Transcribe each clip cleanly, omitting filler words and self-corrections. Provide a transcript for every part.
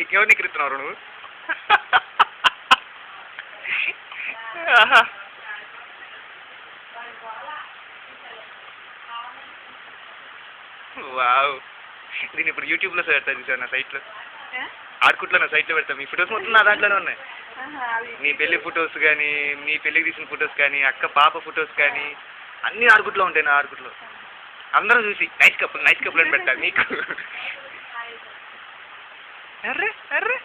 ఇంకెవరిని ఎక్కిరిస్తున్నావు నువ్వు? వావ్, దీన్ని ఇప్పుడు యూట్యూబ్లో పెడతా చూసాను, నా సైట్లో, ఆర్కుట్లో నా సైట్లో పెడతా. మీ ఫొటోస్ మొత్తం నా దాంట్లోనే ఉన్నాయి. మీ పెళ్లి ఫొటోస్ కానీ, మీ పెళ్లికి తీసిన ఫొటోస్ కానీ, అక్క పాప ఫొటోస్ కానీ అన్నీ ఆర్కుట్లో ఉంటాయి. నా ఆర్కుట్లో అందరూ చూసి నైస్ కప్పులు అని పెట్టాలి మీకు. అర్రే అర్రే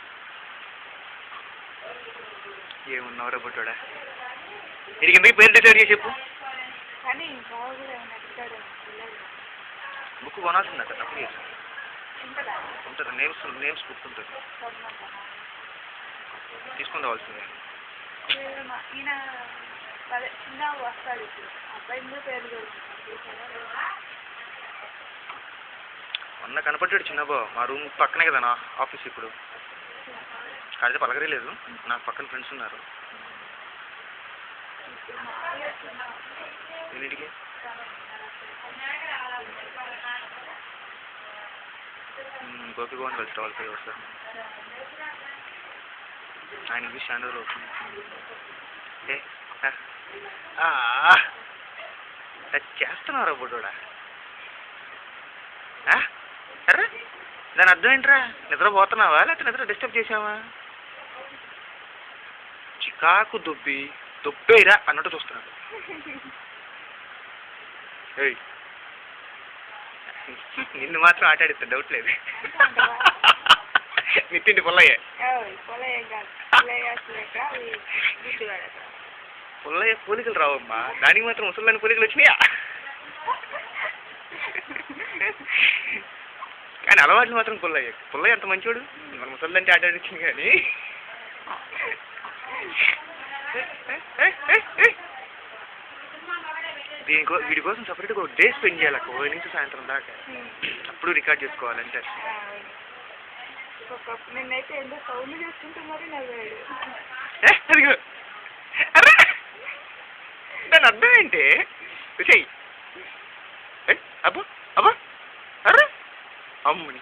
ఏమున్నావురా బొట్టోడా. ఇది ఎందుకు పేరు డిసైడ్ చేసి చెప్పు. బుక్ కొనాల్సింది అక్కడ తప్పు చేసి ఉంటుంది. నేమ్స్ బుక్ ఉంటుంది, తీసుకుని రావాల్సిందే. మొన్న కనపడ్డాడు చిన్నబా, మా రూమ్ పక్కనే కదా నా ఆఫీస్. ఇప్పుడు కాకపోతే పలకరే లేదు, నాకు పక్కన ఫ్రెండ్స్ ఉన్నారు. ఎన్నింటికి? గోపి గోవన్ కలిసి రావాలి పోయి వస్తారు. ఆయన చూసి చాలా రోజులు అవుతుంది. చేస్తున్నారా బుడ్డోడా? అరే దాని అర్థం ఏంట్రా? నిద్రపోతున్నావా లేకపోతే నిద్ర డిస్టర్బ్ చేసావా? చికాకు దుబ్బేరా అన్నట్టు చూస్తున్నాడు. నిన్ను మాత్రం ఆటాడిస్తా, డౌట్ లేదు. నిత్తింటి పుల్లయ్య పోలికలు రావమ్మా, దానికి మాత్రం ముసలిని పోలికలు వచ్చినాయా? కానీ అలవాట్లు మాత్రం పుల్లయ్య అంత మంచివాడు. మన ముసలింటి ఆటాడించింది కానీ వీడి కోసం సపరేట్గా ఒక డే స్పెండ్ చేయాలి అక్క, 1 నుంచి సాయంత్రం దాకా. అప్పుడు రికార్డ్ చేసుకోవాలంటే దాని అర్థం ఏంటి? చెయ్యి అబ్బా అబ్బా అరే అమ్ముని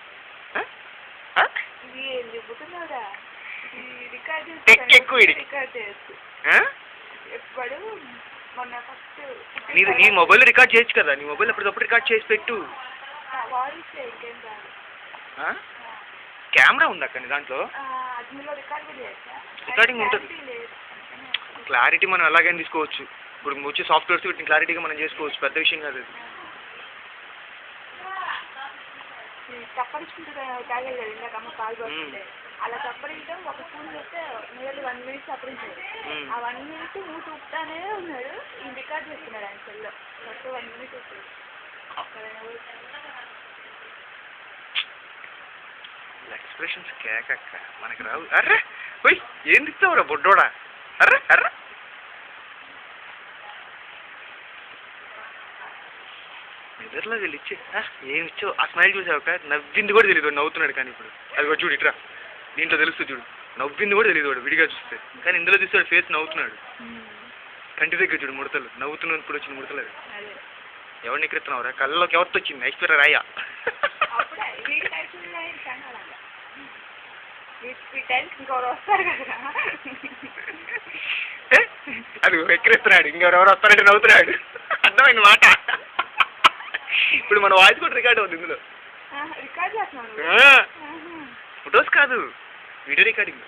ఎక్కువ నీ మొబైల్ రికార్డ్ చేయొచ్చు కదా, నీ మొబైల్ ఎప్పటికప్పుడు రికార్డ్ చేసి పెట్టు. కెమెరా ఉంది అక్క నీ దాంట్లో, రికార్డింగ్ ఉంటుంది. క్లారిటీ మనం ఎలాగైనా తీసుకోవచ్చు. ఇప్పుడు వచ్చే సాఫ్ట్వేర్స్ వీటిని క్లారిటీగా మనం చేసుకోవచ్చు, పెద్ద విషయం కాదు అది. అలా చప్పరించడం ఒక స్పూన్ చేస్తే నియర్లీ 1 minute చప్పరించాడు. ఆ 1 minute మూడు ఊపుతానే ఉన్నాడు. ఈ రికార్డ్ చేస్తున్నాడు ఆయన సెల్లో. ఫస్ట్ 1 minute వస్తుంది. ఎక్స్ప్రెషన్స్ కేకక్క మనకి రావు. అర్రే పోయి ఏం తిస్తావురా బొడ్డోడా? అర్రే అర్రే నిద్రలో వెళ్ళి ఇచ్చే ఏమి ఇచ్చావు? ఆ స్మైల్ చూసావుక, నవ్వింది కూడా తెలియదు, నవ్వుతున్నాడు. కానీ ఇప్పుడు అది కూడా చూడు, ఇట్రా దీంట్లో తెలుస్తుంది చూడు, నవ్వింది కూడా తెలియదు వాడు విడిగా చూస్తే. కానీ ఇందులో చూస్తాడు ఫేస్ నవ్వుతున్నాడు. కంటి దగ్గర చూడు ముడతలు, నవ్వుతున్నప్పుడు వచ్చిన ముడతలు. అది ఎవరిని ఎక్కిస్తున్నావురా? కళ్ళలోకి ఎవరితో వచ్చింది? ఐశ్వర్య రాయ. అది ఎక్కిరిస్తున్నాడు, ఇంకెవరెవరు వస్తారంటే నవ్వుతున్నాడు. అర్థమైంది మాట. ఇప్పుడు మన వాయిస్ కూడా రికార్డ్ అవుతుంది ఇందులో. ఫొటోస్ కాదు, వీడియో రికార్డింగ్.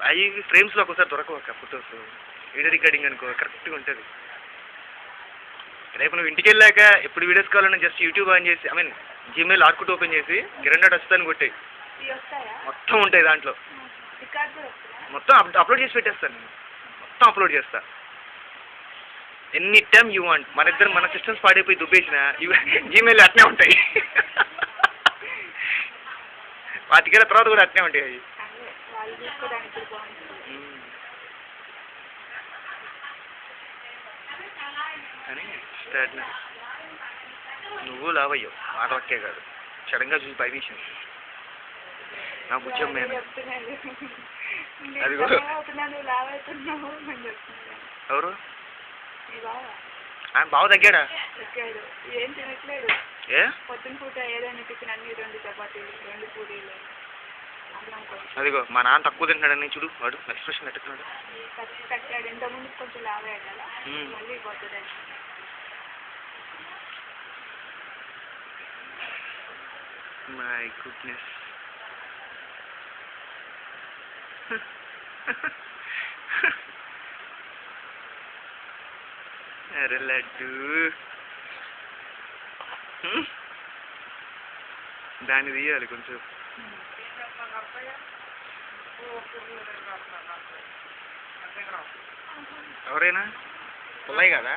అవి ఫ్రేమ్స్లో ఒకసారి దొరకవక్క ఫొటోస్. వీడియో రికార్డింగ్ అనుకో కరెక్ట్గా ఉంటుంది. రేపు నువ్వు ఇంటికి వెళ్ళాక ఎప్పుడు వీడియోస్ కావాలన్నా జస్ట్ యూట్యూబ్ ఆన్ చేసి, I mean Gmail Orkut open చేసి కిరణ్ డాట్ వస్తుందని కొట్టాయి, మొత్తం ఉంటాయి దాంట్లో. మొత్తం అప్లోడ్ చేసి పెట్టేస్తాను నేను, మొత్తం అప్లోడ్ చేస్తా. Any time you want. మన సిస్టమ్స్ పాడైపోయి దుబ్బేసిన జీమెయిల్ అట్నే ఉంటాయి. 5 ఏళ్ళ తర్వాత కూడా అట్నే ఉంటాయి అవి. కానీ నువ్వు లావయ్యావు, మాట వక్కే కాదు, సడన్గా చూసి భయవేసింది నా బుజ్జం మీద. అది కూడా ఎవరు బావ తగ్గాడా? ఎక్కాడు. ఏం తినట్లేడు. ఏ పొద్దున పూట ఏదైనా టిఫిన్ అన్ని 2 చపాతీలు 2 పూరీలు అన్నం కొంచెం అదిగో మా నాన్న తక్కువ తింటాడని చూడు వాడు ఎక్స్ప్రెషన్ పెట్టుకున్నాడు. కట్టాడు. ఇంతకుముందు కొంచెం లావాడు కదా మళ్ళీ పోతుంది. My goodness. అరే లడ్డు దాన్ని తీయాలి కొంచెం. ఎవరైనా పుల్లయ్య కదా?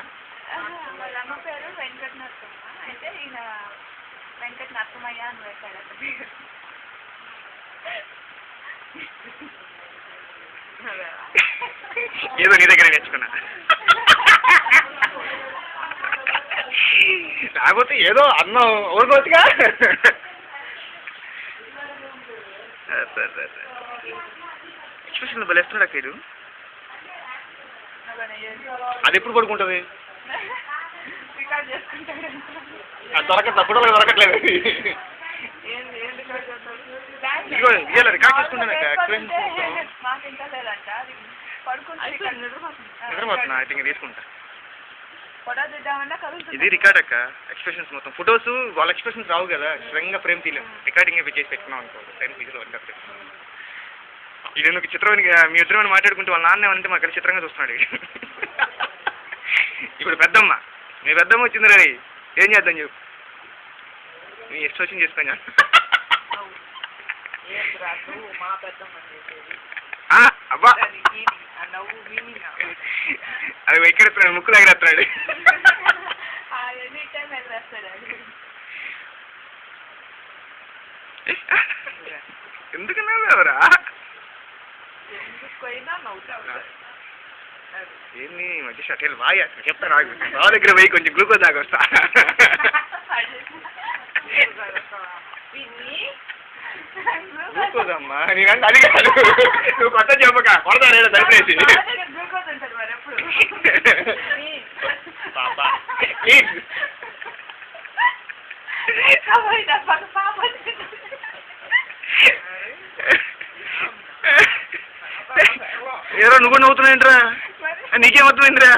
వాళ్ళ అమ్మ పేరు వెంకట నరసమ్మ. అయితే ఈయన వెంకట నరసమయ్య అని వేశాడు అతను. ఏదో నీ దగ్గర నేర్చుకున్నా. లేకపోతే ఏదో అన్నం ఊరుకోవచ్చుగా. ఎక్స్ప్రెషన్ భలే ఇస్తున్నాడు అక్క ఇది. అది ఎప్పుడు పడుకుంటుంది? దొరకట్లేదు దొరకట్లేదు. ఇదిగో ఇయ్యాలి రికార్డ్ చేసుకుంటాను అక్క. ఎక్స్ప్రెషన్ నిద్రపోతున్నా. అయితే ఇంక తీసుకుంటా. ఇది రికార్డ్ అక్క. ఎక్స్ప్రెషన్స్ మొత్తం ఫొటోస్ వాళ్ళ ఎక్స్ప్రెషన్స్ రావు కదా. స్ట్రంగ్గా ఫ్రేమ్ తీయలేము. రికార్డింగ్ చేసి పెట్టుకున్నాం అనుకో టైం ఫీజులో వర్క్. ఇది ఎందుకు చిత్రమైన మీ ఇద్దరు మాట్లాడుకుంటే వాళ్ళ నాన్న అంటే మాకు చిత్రంగా చూస్తున్నాడు. ఇప్పుడు పెద్దమ్మ మీ పెద్దమ్మ వచ్చింది రే ఏం చేద్దాం చెప్పు. నీ ఎక్స్ప్రెషన్ చేసుకొని అబ్బా అది ఎక్కడెత్తున్నాడు ముక్కు దగ్గర ఎత్తున్నాడు. ఎందుకన్నా ఎవరా ఏంది మధ్య షటిల్ బాగా చెప్తా రాగు. బావ దగ్గర పోయి కొంచెం గ్లూకోజ్ తాగొస్తా. గ్లూకోజ్ అమ్మా నేనంటే అది కాదు. నువ్వు కొత్త చెప్పక కొడతా లేదా సరిపేసి పాపా ఏరో నువ్వు నవ్వుతున్నాయంట్రా. నీకేమవుతుందిరా?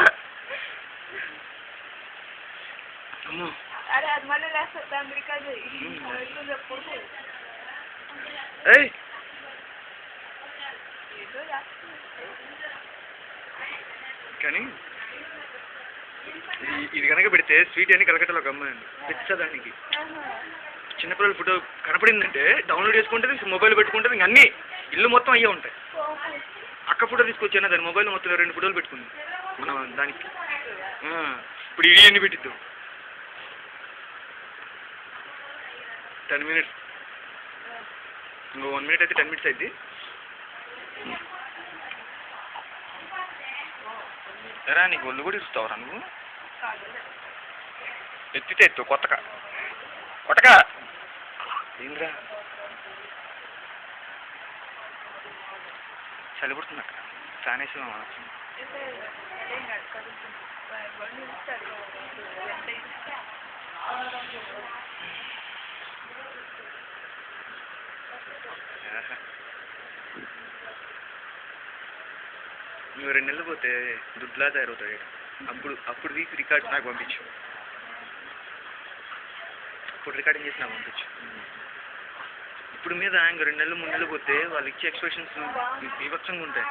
అమ్మో కానీ ఇది కనుక పెడితే స్వీట్ అని కలకట్టలో గమ్మండి పిచ్చదానికి. చిన్నపిల్లల ఫోటో కనపడిందంటే డౌన్లోడ్ చేసుకుంటుంది, మొబైల్ పెట్టుకుంటుంది. ఇంక అన్నీ ఇల్లు మొత్తం అయ్యే ఉంటాయి. అక్క ఫోటో తీసుకొచ్చాను దాని మొబైల్ మొత్తం 2 ఫోటోలు పెట్టుకుంది మనం దానికి. ఇప్పుడు ఇది ఎన్ని పెట్టిద్దాం? 10 minutes. ఇంకో 1 minute అయితే 10 minutes అయింది. ఎరా నీకు ఒళ్ళు కూడా ఇస్తావురా నువ్వు? ఎత్తితే ఎత్తు కొత్తగా కొట్టగా ఏంద్రా చలి పుడుతుంది అక్కడ. ఫ్యాన్ వేసి నువ్వు 2 నెలలు పోతే దుడ్లా తయారవుతాడు. అప్పుడు వీక్ రికార్డ్ నాకు పంపించు. అప్పుడు రికార్డింగ్ చేసి నాకు పంపించు. ఇప్పుడు మీద ఇంక 2 నెలలు 3 నెలలు పోతే వాళ్ళు ఇచ్చే ఎక్స్ప్రెషన్స్ వివక్షంగా ఉంటాయి.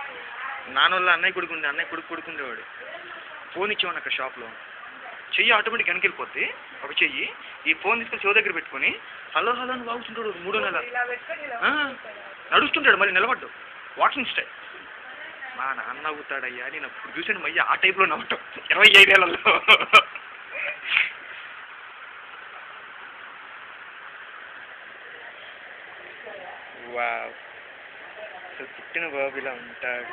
నాన్నోళ్ళ అన్నయ్య కొడుకు కొడుకుండేవాడు. ఫోన్ ఇచ్చేవాడు అక్కడ షాప్లో. చెయ్యి ఆటోమేటిక్ వెనక్కి వెళ్ళిపోద్ది. ఒక చెయ్యి ఈ ఫోన్ తీసుకొని చెవు దగ్గర పెట్టుకొని హలో హలో అని వాగుతుంటాడు. 3వ నెల నడుస్తుంటాడు. మళ్ళీ నిలబడ్డు వాకింగ్ స్టైల్. మా నాన్న నవ్వుతాడయ్యా. నేను అప్పుడు చూసాను మయ్య ఆ టైప్లో నవ్వటం 25 ఏళ్లలో. వావ్ అసలు పుట్టిన బాబు ఇలా ఉంటాడు.